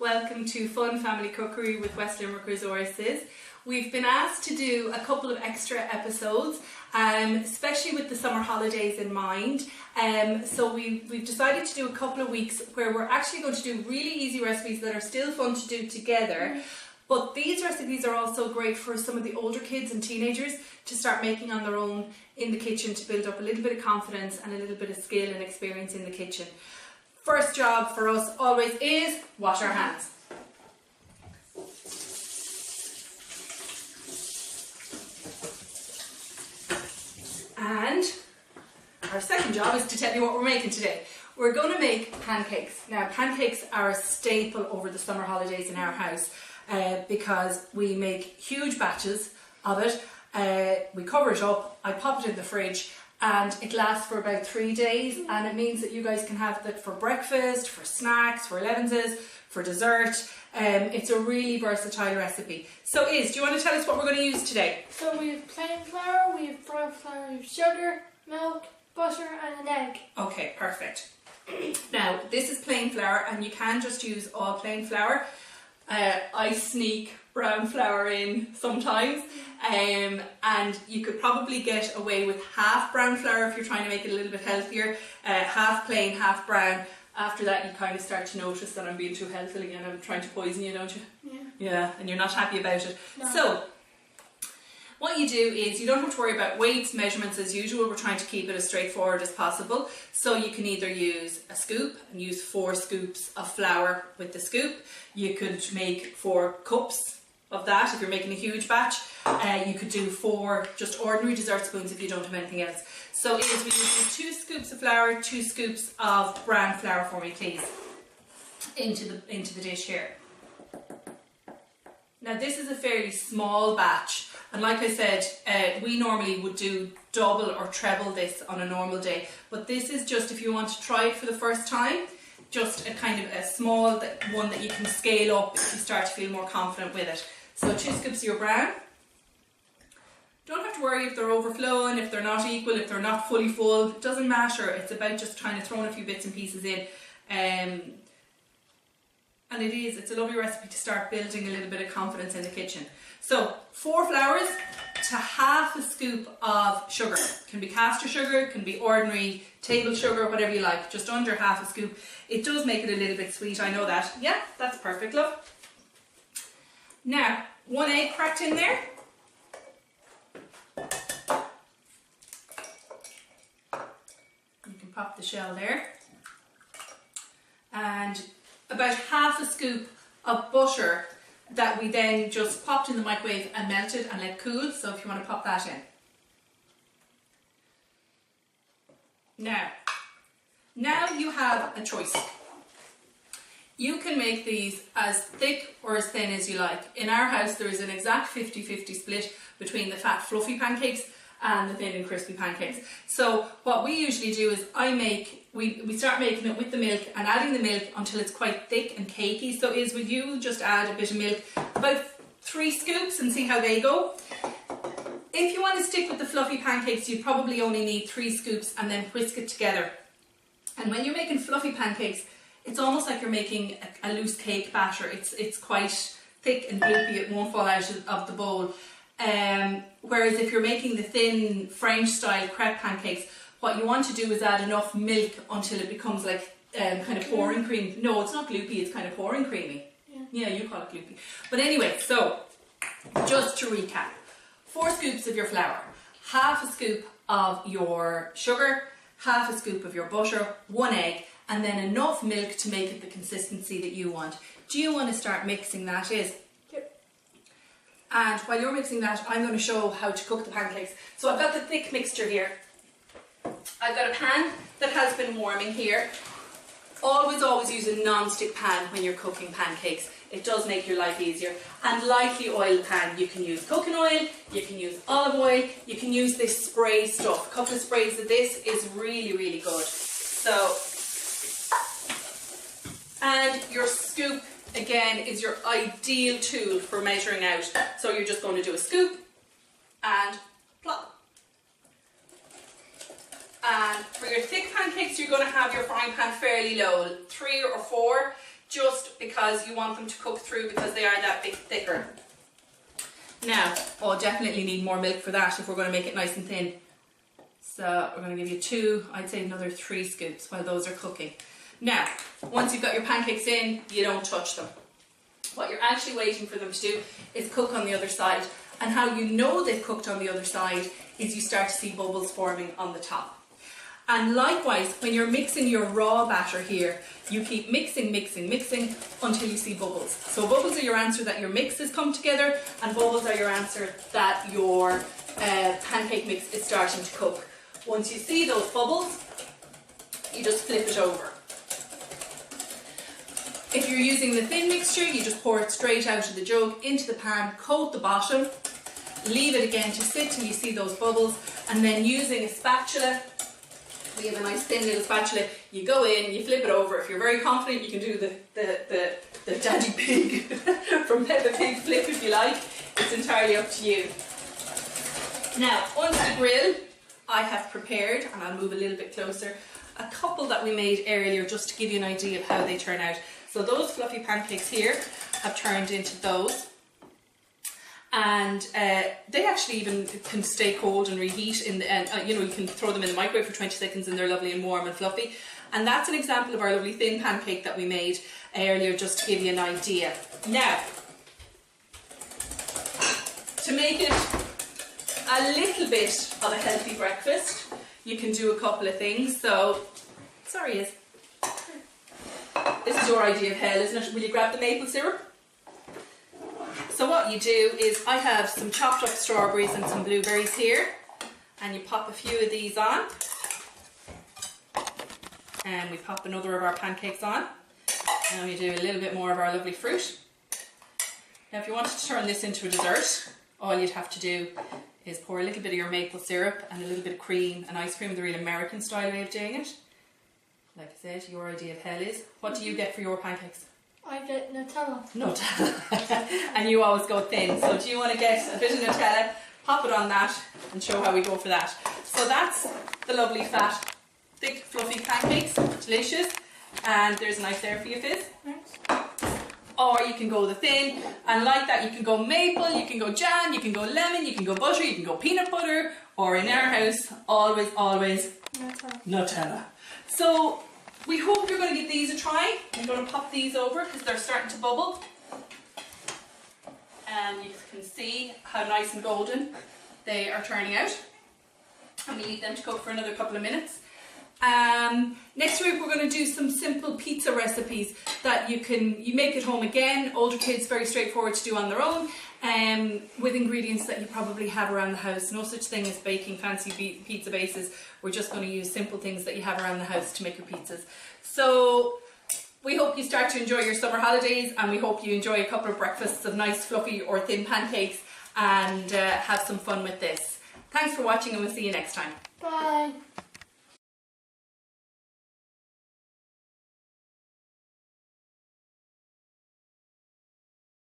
welcome to Fun Family Cookery with West Limerick Resources. We've been asked to do a couple of extra episodes, especially with the summer holidays in mind. So we've decided to do a couple of weeks where we're actually going to do really easy recipes that are still fun to do together. But these recipes are also great for some of the older kids and teenagers to start making on their own in the kitchen, to build up a little bit of confidence and a little bit of skill and experience in the kitchen. First job for us always is wash our hands. And our second job is to tell you what we're making today. We're going to make pancakes. Now, pancakes are a staple over the summer holidays in our house because we make huge batches of it. We cover it up, I pop it in the fridge, and it lasts for about 3 days, and it means that you guys can have it for breakfast, for snacks, for 11s, for dessert. It's a really versatile recipe. So Iz, do you want to tell us what we're going to use today? So we have plain flour, we have brown flour, we have sugar, milk, butter and an egg. Okay, perfect. Now, this is plain flour, and you can just use all plain flour. I sneak brown flour in sometimes, and you could probably get away with half brown flour if you're trying to make it a little bit healthier, half plain, half brown. After that, you kind of start to notice that I'm being too healthy and I'm trying to poison you, don't you? Yeah, and you're not happy about it. No. So what you do is you don't have to worry about weights, measurements as usual. We're trying to keep it as straightforward as possible. So you can either use a scoop and use 4 scoops of flour with the scoop. You could make 4 cups of that if you're making a huge batch. You could do 4 just ordinary dessert spoons if you don't have anything else. So Iz, will you do 2 scoops of flour, 2 scoops of brown flour for me, please, into the dish here. Now this is a fairly small batch, and like I said, we normally would do double or treble this on a normal day, but this is just if you want to try it for the first time, just a kind of a small one that you can scale up if you start to feel more confident with it. So 2 scoops of your brown. Don't have to worry if they're overflowing, if they're not equal, if they're not fully full. It doesn't matter. It's about just trying to throw in a few bits and pieces in. And it's a lovely recipe to start building a little bit of confidence in the kitchen. So 4 flours to half a scoop of sugar. Can be caster sugar, can be ordinary table sugar, whatever you like. Just under half a scoop. It does make it a little bit sweet, I know that. Yeah, that's perfect, love. Now, 1 egg cracked in there. You can pop the shell there. And about half a scoop of butter that we then just popped in the microwave and melted and let cool. So if you want to pop that in. Now you have a choice. You can make these as thick or as thin as you like. In our house there is an exact 50-50 split between the fat fluffy pancakes and the thin and crispy pancakes. So what we usually do is we start making it with the milk and adding the milk until it's quite thick and cakey. So Iz, would you just add a bit of milk, about 3 scoops, and see how they go? If you want to stick with the fluffy pancakes, you probably only need 3 scoops and then whisk it together. And when you're making fluffy pancakes, it's almost like you're making a loose cake batter. It's quite thick and gloopy, it won't fall out of the bowl. Whereas if you're making the thin French style crepe pancakes, what you want to do is add enough milk until it becomes like kind of pouring cream. No, it's not gloopy, it's kind of pouring creamy. Yeah, you call it gloopy. But anyway, so just to recap, 4 scoops of your flour, half a scoop of your sugar, half a scoop of your butter, 1 egg, and then enough milk to make it the consistency that you want. Do you want to start mixing that, Iz? Yep. And while you're mixing that, I'm going to show how to cook the pancakes. So I've got the thick mixture here. I've got a pan that has been warming here. Always use a non-stick pan when you're cooking pancakes. It does make your life easier. And lightly oil the pan. You can use coconut oil, you can use olive oil, you can use this spray stuff. A couple of sprays of this is really good. So, and your scoop again is your ideal tool for measuring out. So you're just going to do a scoop and plop. And for your thick pancakes, you're going to have your frying pan fairly low, 3 or 4, just because you want them to cook through because they are that bit thicker. Now, oh, definitely need more milk for that if we're going to make it nice and thin. So we're going to give you 2, I'd say another 3 scoops while those are cooking. Now, once you've got your pancakes in, you don't touch them. What you're actually waiting for them to do is cook on the other side. And how you know they've cooked on the other side is you start to see bubbles forming on the top. And likewise, when you're mixing your raw batter here, you keep mixing, mixing, mixing until you see bubbles. So bubbles are your answer that your mix has come together, and bubbles are your answer that your pancake mix is starting to cook. Once you see those bubbles, you just flip it over. If you're using the thin mixture, you just pour it straight out of the jug into the pan, coat the bottom, leave it again to sit till you see those bubbles, and then using a spatula, we have a nice thin little spatula, you go in, you flip it over. If you're very confident, you can do the Daddy Pig from Peppa Pig flip if you like. It's entirely up to you. Now, onto the grill, I have prepared, and I'll move a little bit closer, a couple that we made earlier just to give you an idea of how they turn out. So those fluffy pancakes here have turned into those. And they actually even can stay cold and reheat in the you know, you can throw them in the microwave for 20 seconds and they're lovely and warm and fluffy. And that's an example of our lovely thin pancake that we made earlier, just to give you an idea. Now, to make it a little bit of a healthy breakfast, you can do a couple of things. So, sorry, Iz. This is your idea of hell, isn't it? Will you grab the maple syrup? So what you do is, I have some chopped up strawberries and some blueberries here, and you pop a few of these on, and we pop another of our pancakes on, and we do a little bit more of our lovely fruit. Now if you wanted to turn this into a dessert, all you'd have to do is pour a little bit of your maple syrup and a little bit of cream and ice cream, the real American style way of doing it. Like I said, your idea of hell is, what do you get for your pancakes? I get Nutella. Nutella. And you always go thin. So do you want to get a bit of Nutella, pop it on that, and show how we go for that. So that's the lovely fat, thick, fluffy pancakes. Delicious. And there's a knife there for you, Fizz. Thanks. Or you can go the thin, and like that you can go maple, you can go jam, you can go lemon, you can go butter, you can go peanut butter, or in our house, always Nutella. So we hope you're going to give these a try. I'm going to pop these over because they're starting to bubble. And you can see how nice and golden they are turning out. And we leave them to cook for another couple of minutes. Next week we're going to do some simple pizza recipes that you make at home again. Older kids, very straightforward to do on their own, with ingredients that you probably have around the house. No such thing as baking fancy pizza bases. We're just going to use simple things that you have around the house to make your pizzas. So we hope you start to enjoy your summer holidays, and we hope you enjoy a couple of breakfasts of nice fluffy or thin pancakes, and have some fun with this. Thanks for watching, and we'll see you next time. Bye.